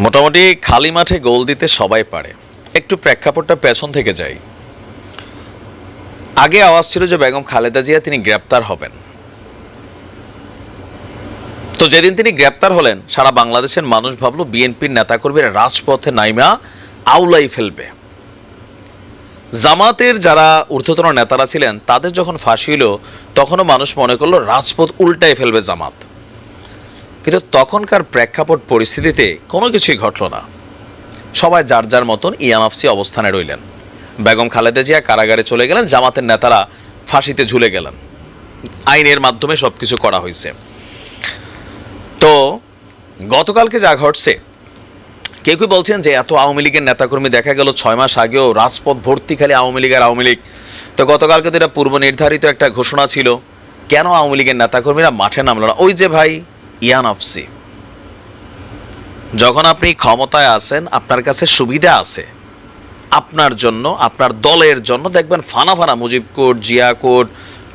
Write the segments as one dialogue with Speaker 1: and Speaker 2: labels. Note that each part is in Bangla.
Speaker 1: মোটামুটি খালি মাঠে গোল দিতে সবাই পারে। একটু প্রেক্ষাপটটা পেছন থেকে যাই। আগে আওয়াজ ছিল যে বেগম খালেদা জিয়া তিনি গ্রেপ্তার হবেন। তো যেদিন তিনি গ্রেপ্তার হলেন, সারা বাংলাদেশের মানুষ ভাবলো বিএনপির নেতাকর্মীরা রাজপথে নাইমা আউলাই ফেলবে। জামাতের যারা ঊর্ধ্বতন নেতারা ছিলেন তাদের যখন ফাঁসি হইল, তখনও মানুষ মনে করলো রাজপথ উল্টায় ফেলবে জামাত। কিন্তু তখনকার প্রেক্ষাপট পরিস্থিতিতে কোনো কিছুই ঘটল না। সবাই যার যার মতন ইয়ানাফসি অবস্থানে রইলেন। বেগম খালেদা জিয়া কারাগারে চলে গেলেন, জামাতের নেতারা ফাঁসিতে ঝুলে গেলেন। আইনের মাধ্যমে সব কিছু করা হয়েছে। তো গতকালকে যা ঘটছে, কেউ কেউ বলছেন যে এত আওয়ামী লীগের নেতাকর্মী দেখা গেল 6 মাস আগেও রাজপথ ভর্তি খালি আওয়ামী লীগ আর আওয়ামী লীগ। তো গতকালকে তো এটা পূর্ব নির্ধারিত একটা ঘোষণা ছিল, কেন আওয়ামী লীগের নেতাকর্মীরা মাঠে নামলো না? ওই যে ভাই ইয়ানাফসি, যখন আপনি ক্ষমতায় আছেন, আপনার কাছে সুবিধা আছে, আপনার জন্য, আপনার দলের জন্য দেখবেন ফানা ফানা মুজিব কোট, জিয়া কোট,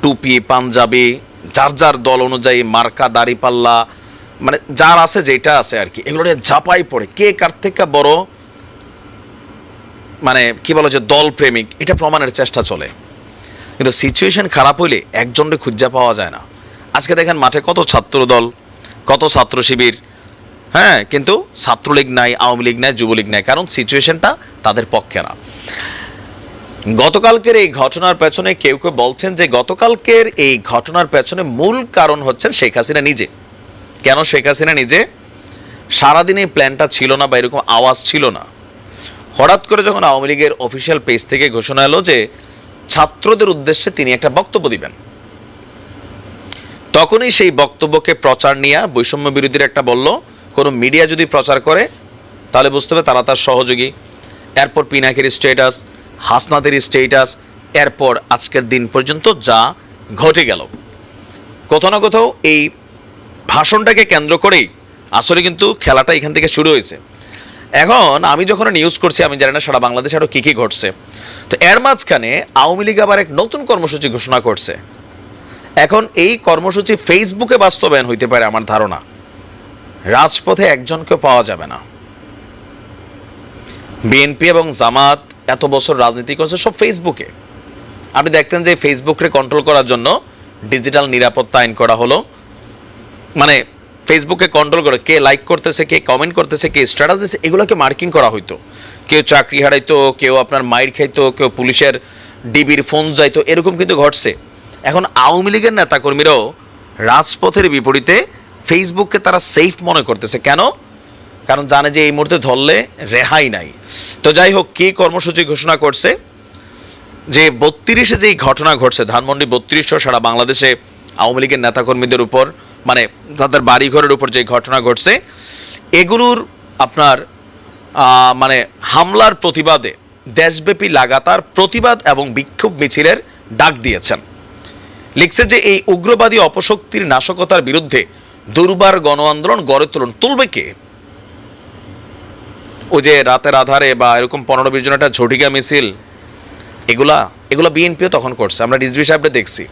Speaker 1: টুপি, পাঞ্জাবি, যার যার দল অনুযায়ী মার্কা, দাড়িপাল্লা, মানে যার আছে যেটা আছে আর কি, এগুলো নিয়ে ঝাঁপাই পড়ে কে কার থেকে বড়, মানে কি বলো যে দল প্রেমিক, এটা প্রমাণের চেষ্টা চলে। কিন্তু সিচুয়েশন খারাপ হইলে একজনকে খুঁজে পাওয়া যায় না। আজকে দেখেন মাঠে কত ছাত্র দল, কত ছাত্র শিবির, হ্যাঁ, কিন্তু ছাত্রলীগ নাই, আওয়ামী লীগ নাই, যুবলীগ নাই, কারণ সিচুয়েশনটা তাদের পক্ষে না। গতকালকের এই ঘটনার পেছনে কেউ কেউ বলছেন যে গতকালকের এই ঘটনার পেছনে মূল কারণ হচ্ছেন শেখ হাসিনা নিজে। কেন শেখ হাসিনা নিজে? সারাদিন এই প্ল্যানটা ছিল না বা এরকম আওয়াজ ছিল না। হঠাৎ করে যখন আওয়ামী লীগের অফিসিয়াল পেজ থেকে ঘোষণা এলো যে ছাত্রদের উদ্দেশ্যে তিনি একটা বক্তব্য দিবেন, তখনই সেই বক্তব্যকে প্রচার নিয়ে বৈষম্য বিরোধীর একটা বলল, কোনো মিডিয়া যদি প্রচার করে তাহলে বুঝতে হবে তারা তার সহযোগী। এরপর পিনাকির স্টেটাস, হাসনাদের স্টেটাস, এরপর আজকের দিন পর্যন্ত যা ঘটে গেল, কোথাও না কোথাও এই ভাষণটাকে কেন্দ্র করেই আসলে কিন্তু খেলাটা এখান থেকে শুরু হয়েছে। এখন আমি যখন নিউজ করছি, আমি জানি না সারা বাংলাদেশে আরও কী কী ঘটছে। তো এর মাঝখানে আওয়ামী লীগ আবার এক নতুন কর্মসূচি ঘোষণা করছে। এখন এই কর্মসূচি ফেসবুকে বাস্তবায়ন হইতে পারে আমার ধারণা, রাজপথে একজনকেও পাওয়া যাবে না। বিএনপি এবং জামাত এত বছর রাজনীতি করছে সব ফেসবুকে। আপনি দেখতেন যে ফেসবুককে কন্ট্রোল করার জন্য ডিজিটাল নিরাপত্তা আইন করা হলো, মানে ফেসবুকে কন্ট্রোল করে কে লাইক করতেছে, কে কমেন্ট করতেছে, কে স্ট্যাটাস দিচ্ছে, এগুলোকে মার্কিং করা হইতো। কেউ চাকরি হারাইতো, কেউ আপনার মাইর খাইতো, কেউ পুলিশের ডিবির ফোন যাইতো, এরকম কিন্তু ঘটছে। এখন আওয়ামী লীগের নেতাকর্মীরাও রাজপথের বিপরীতে ফেসবুককে তারা সেফ মনে করতেছে। কেন? কারণ জানে যে এই মুহূর্তে ধরলে রেহাই নাই। তো যাই হোক, কী কর্মসূচি ঘোষণা করছে, যে 32-এ যেই ঘটনা ঘটছে, ধানমন্ডি 32 সারা বাংলাদেশে আওয়ামী লীগের নেতাকর্মীদের উপর, মানে তাদের বাড়িঘরের উপর যে ঘটনা ঘটছে, এগুলোর আপনার মানে হামলার প্রতিবাদে দেশব্যাপী লাগাতার প্রতিবাদ এবং বিক্ষোভ মিছিলের ডাক দিয়েছেন। লিখছে যে এই উগ্রবাদী অপশক্তির নাশকতার বিরুদ্ধে দুর্বার গণ আন্দোলন গড়ে তুলবে কে? ওই যে রাতের আধারে বা এরকম 15-20 জন একটা ঝটিকা মিছিল, এগুলা বিএনপিও তখন করছে। আমরা রিজভী সাহেবটা দেখছি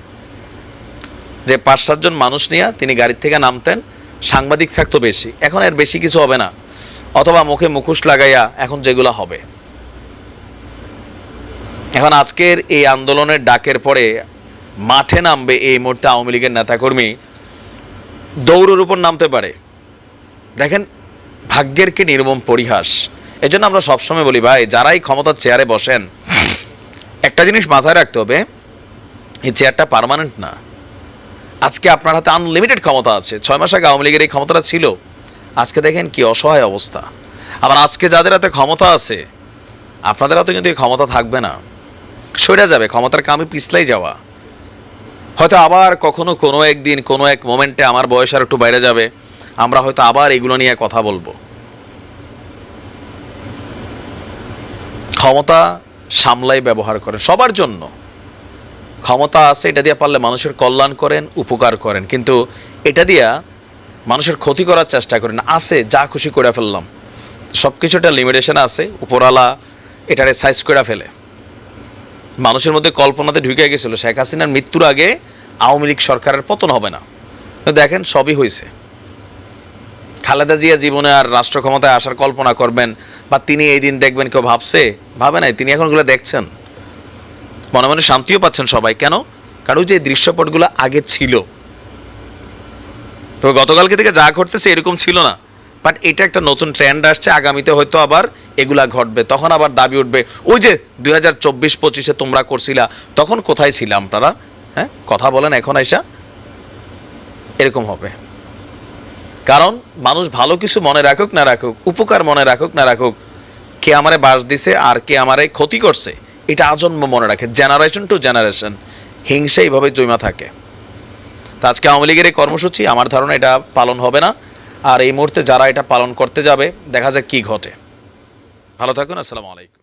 Speaker 1: যে 5-7 জন মানুষ নিয়ে তিনি গাড়ির থেকে নামতেন, সাংবাদিক থাকতো বেশি। এখন এর বেশি কিছু হবে না, অথবা মুখে মুখোশ লাগাইয়া এখন যেগুলো হবে। এখন আজকের এই আন্দোলনের ডাকের পরে মাঠে নামবে এই মুহূর্তে আওয়ামী লীগের নেতাকর্মী, দৌড়ের উপর নামতে পারে। দেখেন ভাগ্যের কি নির্মম পরিহাস। এজন্য আমরা সবসময় বলি ভাই, যারাই ক্ষমতার চেয়ারে বসেন, একটা জিনিস মাথায় রাখতে হবে, এই চেয়ারটা পার্মানেন্ট না। আজকে আপনার হাতে আনলিমিটেড ক্ষমতা আছে, 6 মাস আগে আওয়ামী লীগের এই ক্ষমতাটা ছিল, আজকে দেখেন কি অসহায় অবস্থা। আবার আজকে যাদের হাতে ক্ষমতা আছে, আপনাদের হাতে কিন্তু এই ক্ষমতা থাকবে না, সরে যাবে, ক্ষমতার কামে পিছলাই যাওয়া। হয়তো আবার কখনো কোনো একদিন কোনো এক মোমেন্টে আমার বয়স আর একটু বাইরে যাবে, আমরা হয়তো আবার এগুলো নিয়ে কথা বলবো। ক্ষমতা সামলাই ব্যবহার করেন সবার জন্য। ক্ষমতা আছে, এটা দিয়ে পারলে মানুষের কল্যাণ করেন, উপকার করেন, কিন্তু এটা দিয়া মানুষের ক্ষতি করার চেষ্টা করেন। আছে যা খুশি করে ফেললাম, সব কিছু একটা লিমিটেশন আছে, উপরওয়ালা এটারে সাইজ করে ফেলে। মানুষের মধ্যে কল্পনাতে ঢুকে গেছিল শেখ হাসিনার মৃত্যুর আগে আওয়ামী লীগ সরকারের পতন হবে না, দেখেন সবই হয়েছে। খালেদা জিয়া জীবনে আর রাষ্ট্র ক্ষমতায় আসার কল্পনা করবেন বা তিনি এই দিন দেখবেন কেউ ভাবে নাই, তিনি এখন ওগুলো দেখছেন, মনে মনে শান্তিও পাচ্ছেন সবাই। কেন? কারণ ওই যে দৃশ্যপটগুলো আগে ছিল, তো গতকালকে থেকে যা ঘটতেছে এরকম ছিল না, বাট এটা একটা নতুন ট্রেন্ড আসছে, আগামীতে হয়তো আবার এগুলা ঘটবে, তখন আবার দাবি উঠবে ওই যে 2024-25-এ তোমরা করছিলা, তখন কোথায় ছিলাম আপনারা? হ্যাঁ, কথা বলেন এখন আইসা, এরকম হবে। কারণ মানুষ ভালো কিছু মনে রাখুক না রাখুক, উপকার মনে রাখুক না রাখুক, কে আমারে বাস দিছে আর কে আমারে ক্ষতি করছে এটা আজন্ম মনে রাখে, জেনারেশন টু জেনারেশন হিংসা এইভাবে জমা থাকে। তো আজকে আওয়ামী লীগের এই কর্মসূচি আমার ধারণা এটা পালন হবে না, আর এই মুহূর্তে যারা এটা পালন করতে যাবে দেখা যাক কি ঘটে। ভালো থাকুন, আসসালামু আলাইকুম।